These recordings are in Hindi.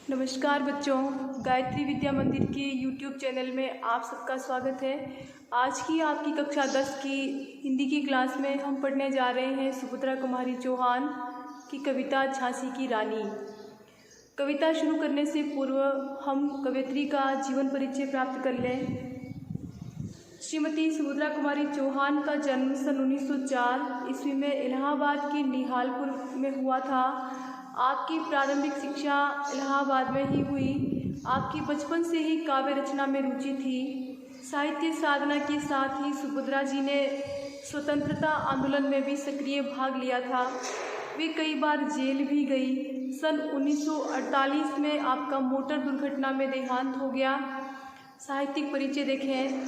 नमस्कार बच्चों, गायत्री विद्या मंदिर के YouTube चैनल में आप सबका स्वागत है। आज की आपकी कक्षा 10 की हिंदी की क्लास में हम पढ़ने जा रहे हैं सुभद्रा कुमारी चौहान की कविता झांसी की रानी। कविता शुरू करने से पूर्व हम कवयित्री का जीवन परिचय प्राप्त कर लें। श्रीमती सुभद्रा कुमारी चौहान का जन्म सन 1904 ईस्वी में इलाहाबाद के निहालपुर में हुआ था। आपकी प्रारंभिक शिक्षा इलाहाबाद में ही हुई। आपकी बचपन से ही काव्य रचना में रुचि थी। साहित्य साधना के साथ ही सुभद्रा जी ने स्वतंत्रता आंदोलन में भी सक्रिय भाग लिया था। वे कई बार जेल भी गई। सन 1948 में आपका मोटर दुर्घटना में देहांत हो गया। साहित्यिक परिचय देखें।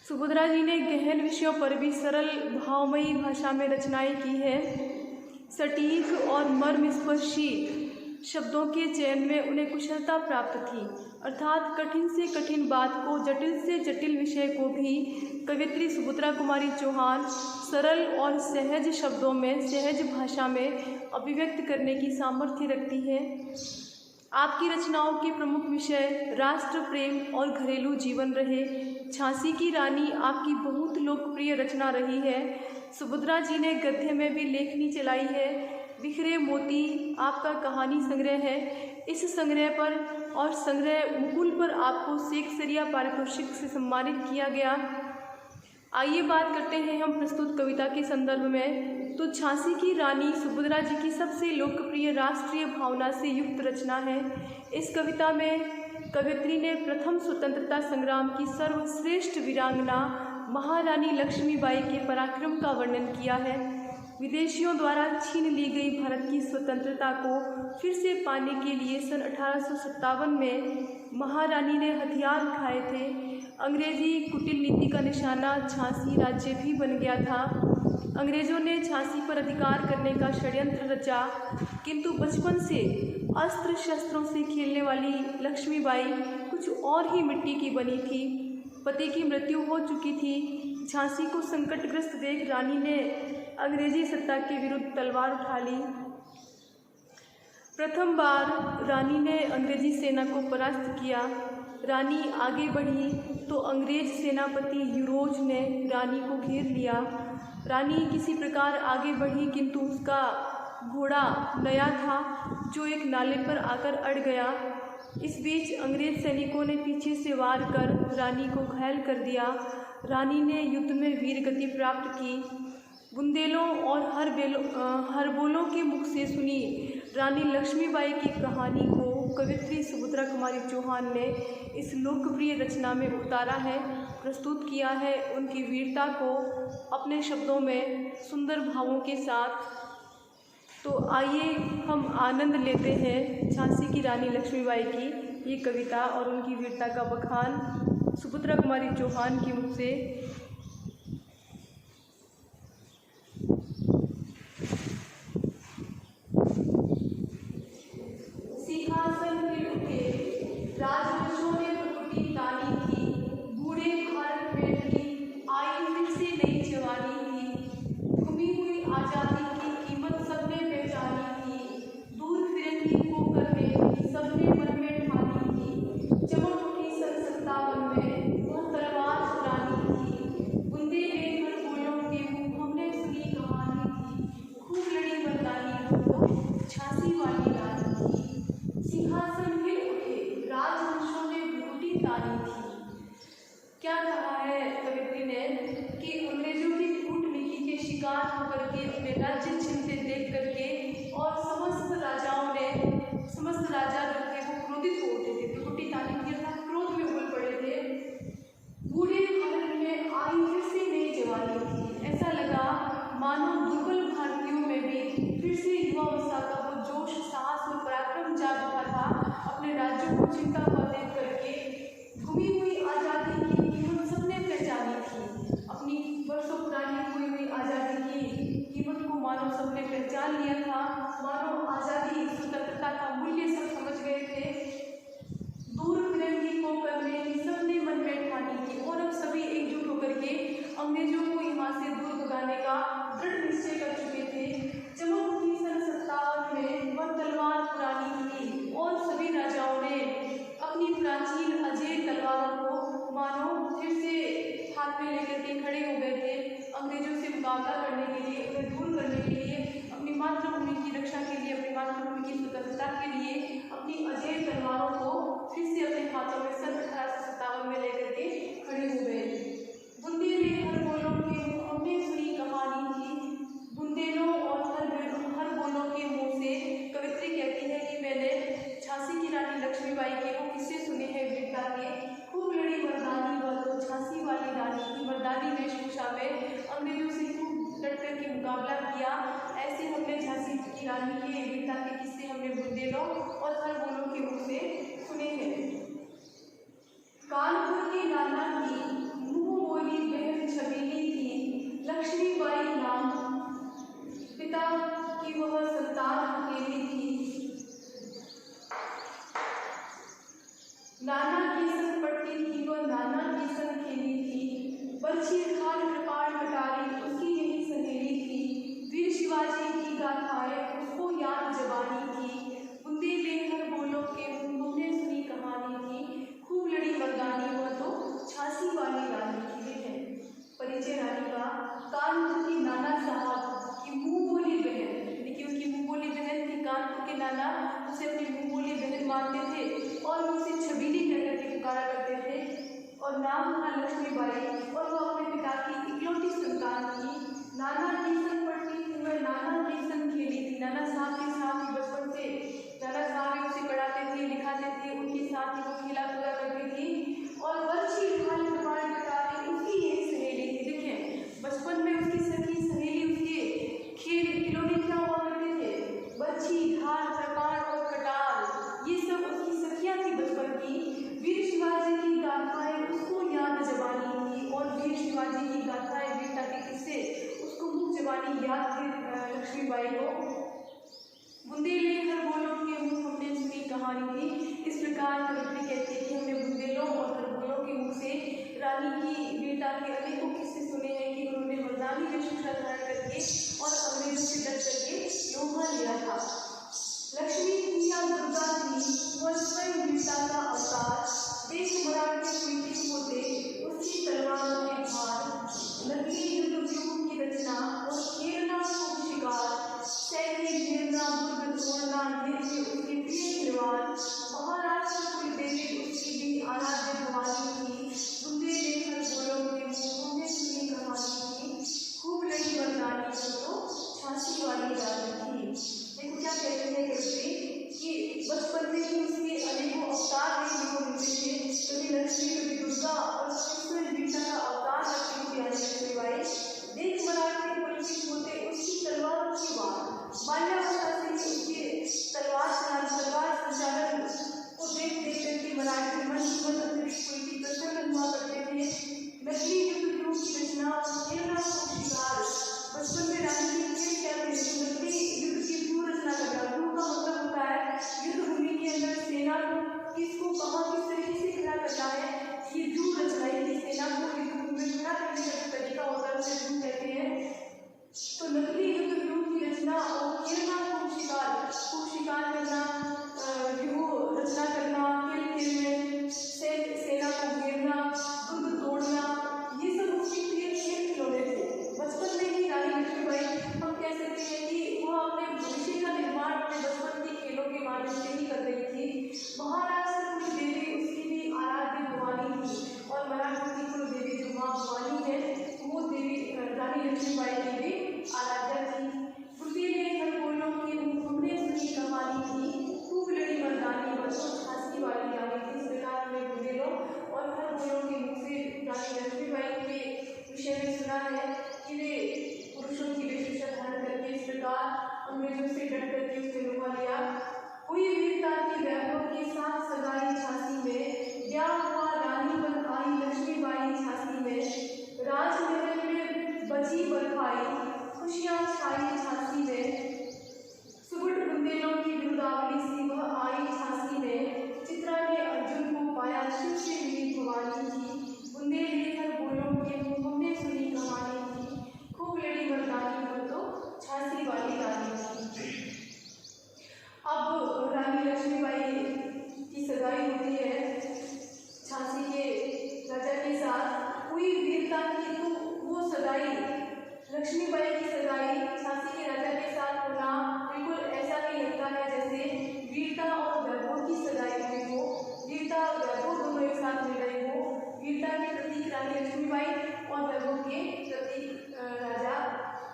सुभद्रा जी ने गहन विषयों पर भी सरल भावमयी भाषा में रचनाएं की है। सटीक और मर्मस्पर्शी शब्दों के चयन में उन्हें कुशलता प्राप्त थी, अर्थात कठिन से कठिन बात को, जटिल से जटिल विषय को भी कवयित्री सुभद्रा कुमारी चौहान सरल और सहज शब्दों में, सहज भाषा में अभिव्यक्त करने की सामर्थ्य रखती है। आपकी रचनाओं के प्रमुख विषय राष्ट्र प्रेम और घरेलू जीवन रहे। झांसी की रानी आपकी बहुत लोकप्रिय रचना रही है। सुभद्रा जी ने गद्य में भी लेखनी चलाई है। बिखरे मोती आपका कहानी संग्रह है। इस संग्रह पर और संग्रह मुकुल पर आपको शेक्सपियरिया पारितोषिक से सम्मानित किया गया। आइए बात करते हैं हम प्रस्तुत कविता के संदर्भ में। तो झांसी की रानी सुभद्रा जी की सबसे लोकप्रिय राष्ट्रीय भावना से युक्त रचना है। इस कविता में कवयित्री ने प्रथम स्वतंत्रता संग्राम की सर्वश्रेष्ठ वीरांगना महारानी लक्ष्मीबाई के पराक्रम का वर्णन किया है। विदेशियों द्वारा छीन ली गई भारत की स्वतंत्रता को फिर से पाने के लिए सन 1857 में महारानी ने हथियार उठाए थे। अंग्रेजी कुटिल नीति का निशाना झांसी राज्य भी बन गया था। अंग्रेजों ने झांसी पर अधिकार करने का षड्यंत्र रचा, किंतु बचपन से अस्त्र शस्त्रों से खेलने वाली लक्ष्मीबाई कुछ और ही मिट्टी की बनी थी। पति की मृत्यु हो चुकी थी। झांसी को संकटग्रस्त देख रानी ने अंग्रेजी सत्ता के विरुद्ध तलवार उठा ली। प्रथम बार रानी ने अंग्रेजी सेना को परास्त किया। रानी आगे बढ़ी तो अंग्रेज सेनापति यूरोज ने रानी को घेर लिया। रानी किसी प्रकार आगे बढ़ी, किंतु उसका घोड़ा नया था जो एक नाले पर आकर अड़ गया। इस बीच अंग्रेज सैनिकों ने पीछे से वार कर रानी को घायल कर दिया। रानी ने युद्ध में वीर गति प्राप्त की। बुंदेलों और हरबोलों के मुख से सुनी रानी लक्ष्मीबाई की कहानी को कवयित्री सुभद्रा कुमारी चौहान ने इस लोकप्रिय रचना में उतारा है, प्रस्तुत किया है उनकी वीरता को अपने शब्दों में सुंदर भावों के साथ। तो आइए हम आनंद लेते हैं झांसी की रानी लक्ष्मीबाई की ये कविता और उनकी वीरता का बखान सुभद्रा कुमारी चौहान के मुख से। सिंहासन पे उठे राजवंशों ने प्रकृति तानी थी। बूढ़े भारत में ढली आई फिर से नई जवानी थी। घुमी हुई आजादी की कीमत सबने पहचानी थी। दूर फिरंगी को करने सबने मन में ठानी थी। चमक उठी सन 57 में वो तलवार चुरानी थी। बुंदे बेघर बोलों के मुँह हमने सुनी कहानी थी। खूब लड़ी मर्दानी वो झांसी वाली रानी थी। सिंहासन हिल उठे राजवंशों ने भ्रुकुटी तानी थी। क्या कहा है कवयित्री ने कि अंग्रेजों की कूटनीति के शिकार होकर के अपने राज्य छीनते देख करके और समस्त फिर से हाथ में लेकर के खड़े हो गए थे अंग्रेजों से मुकाबला करने के लिए, उन्हें दूर करने के लिए, अपनी मातृभूमि की रक्षा के लिए, अपनी मातृभूमि की स्वतंत्रता के लिए अपनी अजेय तलवारों को फिर से अपने हाथों में सन 1857 में लेकर के खड़े हो गए। बुंदेले हर बोलों के हमने सुनी कहानी थी, बुंदेलों और हर बोलों के मुँह से कवित्री कहती है कि मैंने झांसी की रानी लक्ष्मीबाई के वो किस्से सुने हैं वीरता के। खूब लड़ी मर्दानी व तो झांसी वाली रानी की मर्दानी वेशभूषा में अंग्रेजों से खूब लड़कर के मुकाबला किया। ऐसे हमने झांसी की रानी के वीरता के किस्से हमने बुंदेलों और हर बोलों के मुँह से सुने हैं। कानपुर के नाना की मुँह बोली बहन छबीली थी, लक्ष्मीबाई नाम पिता की वह संतान अकेली थी। नाना की संग पड़ती थी वह नाना की संग खेली थी, बरछी खाल कृपाण कटारी उसकी यही सहेली थी। वीर शिवाजी की गाथाएं उसको याद जबानी थी, बुंदेले हर बोलों के हमने सुनी कहानी थी। खूब लड़ी मर्दानी वह तो झांसी वाली रानी की है। परिचय रानी का कानपुर की नाना साहब की मुँह बोली बहन, देखिए उसकी मुँह बोली बहन थी। कानपुर के नाना उसे अपनी मुँह बोली बहन मानते थे और उसे छबीली कहकर के पुकारा करते थे और नाम था लक्ष्मीबाई और वह अपने पिता की इकलौती संतान थी। नाना की संग पढ़ती थी वह नाना की संग खेली थी। नाना साहब के साथ ही बचपन से नाना साहब उसे पढ़ाते थे, लिखाते थे, उनके साथ ही वो खेला कूदा करती थी और बरछी खाल कृपाण कटारी उसकी यही सहेली थी। देखिए बचपन में उसकी सखी सहेली उसके खेल खिलौने क्या हुआ करते थे, बरछी खाल कृपाण और कटार, ये सब उसकी सखियाँ थी बचपन की। वीर शिवाजी की गाथाएं उसको याद जबानी थी और वीर शिवाजी की गाथाएं वीरता के किस्से उसको मुँह जबानी याद थे लक्ष्मीबाई को। बुंदेले हर बोलों के मुँह हमने सुनी कहानी थी। इस प्रकार कवित्री कहती है कि हमने बुंदेलों और हर बोलों के मुँह से रानी की वीरता के अनेकों किस्से सुने हैं कि उन्होंने मर्दानी वेशभूषा धारण करके और अंग्रेजों से डट करके लोहा लिया था। लक्ष्मी थी या दुर्गा थी वह स्वयं वीरता का अवतार, देश मराठ के पीड़ित होते उसकी तलवारों के भार, नकली युद्ध की रचना और खेलना खूब शिकार, सैन्य घेरना बुर्द तोड़ना नीचे उसके प्रिय खिलवाड़, महाराष्ट्र कुल देवी उसकी भी आराध्य भवानी थी। बुंदेले हर बोलों के मुँह हमने सुनी कहानी थी, खूब लड़ी मर्दानी तो झांसी वाली रानी थी। देखो क्या कहते हैं कवित्री कि बचपन में ही उसके अनेकों अवतार देखने को मिलते थे, कभी लक्ष्मी कभी दुर्गा और स्वयं वीरता का अवतार रखती थी रानी लक्ष्मीबाई। देश मराठ के परिचित होते उसकी तलवार की बात, बाल्यावस्था से उसके तलवार संचालन को देख देख करके मराठी मन की प्रसन्न हुआ करते थे। नकली युद्ध की रचना और खेलना खूब शिकार, बचपन में रानी की खेल क्या थे, नकली युद्ध की व्यूह रचना करना। व्यूह का मतलब होता है युद्ध भूमि के अंदर सेना किसको कहाँ किस तरीके से खड़ा करना है, ये व्यूह रचना की सेना को युद्ध भूमि में खड़ा करने का तरीका होता है उसे व्यूह कहते हैं। तो नकली युद्ध व्यूह की रचना और खेलना खूब शिकार करना, व्यूह रचना करना, खेल में सेना को घेरना, दुर्ग तोड़ना, ये सब उसके प्रिय खेल खिलौने थे। बचपन में ही रानी लक्ष्मीबाई हम कह सकते हैं कि वह अपने भविष्य का निर्माण अपने बचपन के खेलों के माध्यम से ही कर रही थी। महाराष्ट्र कुल देवी उसकी भी आराध्य भवानी थी और मराठी की कुल देवी जो माँ भवानी है वो देवी रानी लक्ष्मीबाई की भी आराध्या थी। बुंदेले हर बोलों के हमने सुनी कहानी थी, खूब लड़ी मर्दानी वह तो झांसी वाली रानी थी। इस प्रकार हमने बुंदेलों और हर बोलों के मुँह से रानी लक्ष्मीबाई के विषय में सुना है कि वे पुरुषों की वेशभूषा धारण करके इस प्रकार अंग्रेजों से डट करके उसने लोहा लिया। हुई वीरता की वैभव के साथ सगाई झांसी में, ब्याह हुआ रानी बन आई लक्ष्मीबाई झांसी में, राजमहल में बजी बरपाई खुशियाँ छाई झांसी में, सुबुठ बुंदेलों की बिरुदावली सी वह आई झांसी में, चित्रा ने अर्जुन को पाया शिव से मिली भवानी थी। बुंदेले हर बोलों के हमने सुनी कहानी थी, खूब लड़ी मर्दानी वह तो झांसी वाली रानी थी। अब रानी लक्ष्मीबाई की सगाई होती है झांसी के राजा के साथ हुई वीरता की तो वो सगाई, लक्ष्मीबाई की सगाई झांसी के राजा के साथ होना बिल्कुल ऐसा ही लगता है जैसे वीरता और वैभव की सगाई हुई हो, वीरता और वैभव दोनों एक साथ मिल रहे हो। वीरता के प्रतीक रानी लक्ष्मीबाई और वैभव के प्रतीक राजा।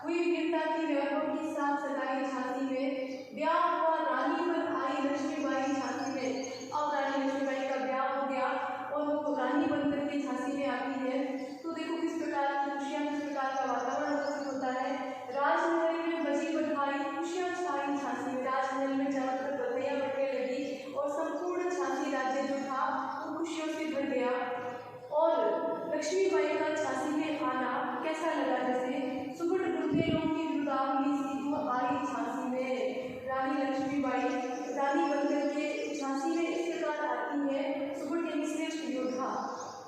हुई वीरता की वैभव के साथ सगाई झांसी में, ब्याह हुआ रानी पर आई लक्ष्मीबाई झांसी में। अब रानी लक्ष्मीबाई का ब्याह हो गया और वो रानी बनकर के झांसी में आती है। तो देखो किस प्रकार की खुशियाँ, किस प्रकार का वातावरण विकसित होता है। राजमहल में बजी बधाई, खुशियाँ छाई झांसी में। राजमहल में चारों तरफ बधाइयाँ बजने लगी और संपूर्ण झांसी राज्य जो था वो खुशियों से भर गया। और लक्ष्मीबाई का झांसी में आना कैसा लगा, जैसे सुबह बुंदेलों की रुदावनी सी वो आई झांसी में। रानी लक्ष्मीबाई रानी बनकर के झांसी में इस प्रकार आती है, सुबह के श्रेष्ठ योद्धा।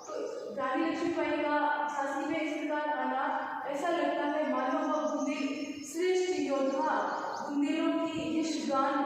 तो रानी लक्ष्मीबाई का झांसी में इस प्रकार आना ऐसा लगता है मानो वह बुंदेल श्रेष्ठ योद्धा, बुंदेलों की यशगान